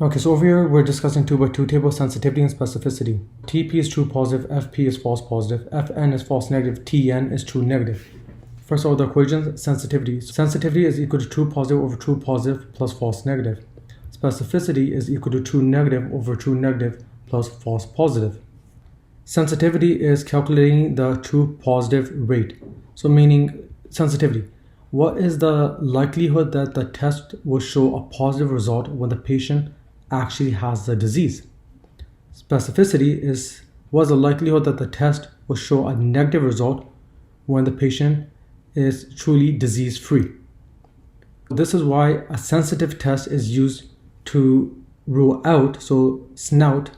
Okay, so over here we're discussing 2x2 table, sensitivity and specificity. TP is true positive, FP is false positive, FN is false negative, TN is true negative. First of all, the equations, sensitivity. Sensitivity is equal to true positive over true positive plus false negative. Specificity is equal to true negative over true negative plus false positive. Sensitivity is calculating the true positive rate. So meaning sensitivity. What is the likelihood that the test will show a positive result when the patient actually has the disease? Specificity is what is the likelihood that the test will show a negative result when the patient is truly disease free. This is why a sensitive test is used to rule out. So SNOUT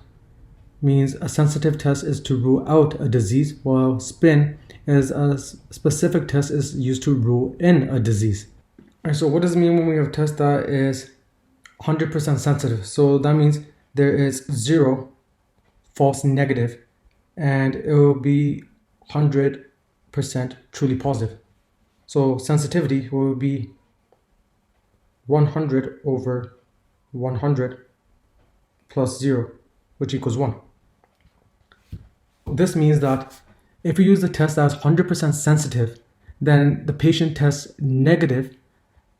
means a sensitive test is to rule out a disease, while SPIN is a specific test is used to rule in a disease. Alright, so what does it mean when we have a test that is 100% sensitive? So that means there is 0 false negative and it will be 100% truly positive. So sensitivity will be 100 over 100 plus 0, which equals 1. This means that if we use the test that is 100% sensitive, then the patient tests negative,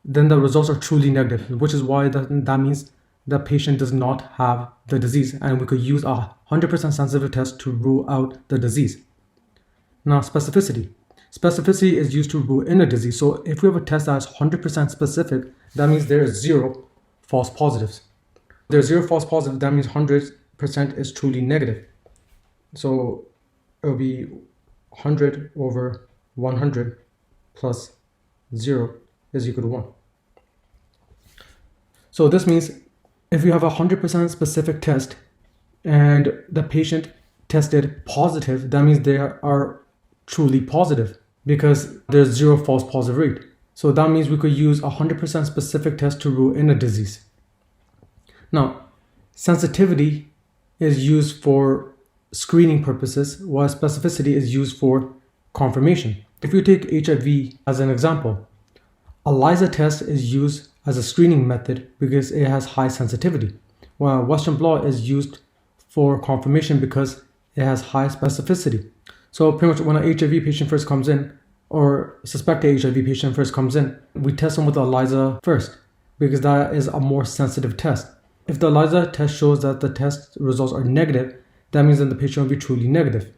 then the results are truly negative, which is why that means the patient does not have the disease, and we could use a 100% sensitive test to rule out the disease. Now, specificity. Specificity is used to rule in a disease. So if we have a test that is 100% specific, that means there is 0 false positives. There's 0 false positives, that means 100% is truly negative. So it will be 100 over 100 plus 0 is equal to 1. So this means if you have a 100% specific test and the patient tested positive, that means they are truly positive because there's 0 false positive rate. So that means we could use a 100% specific test to rule in a disease. Now, sensitivity is used for screening purposes, while specificity is used for confirmation. If you take HIV as an example, ELISA test is used as a screening method because it has high sensitivity, while Western blot is used for confirmation because it has high specificity. So pretty much when an HIV patient first comes in, or suspected HIV patient first comes in, we test them with ELISA first because that is a more sensitive test. If the ELISA test shows that the test results are negative, that means that the patient will be truly negative.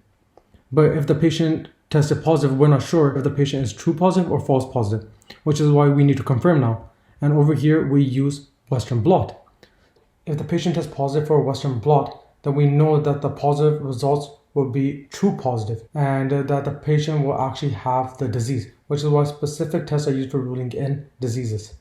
But if the patient tested positive, we're not sure if the patient is true positive or false positive, which is why we need to confirm now. And over here, we use Western blot. If the patient tests positive for Western blot, then we know that the positive results will be true positive and that the patient will actually have the disease, which is why specific tests are used for ruling in diseases.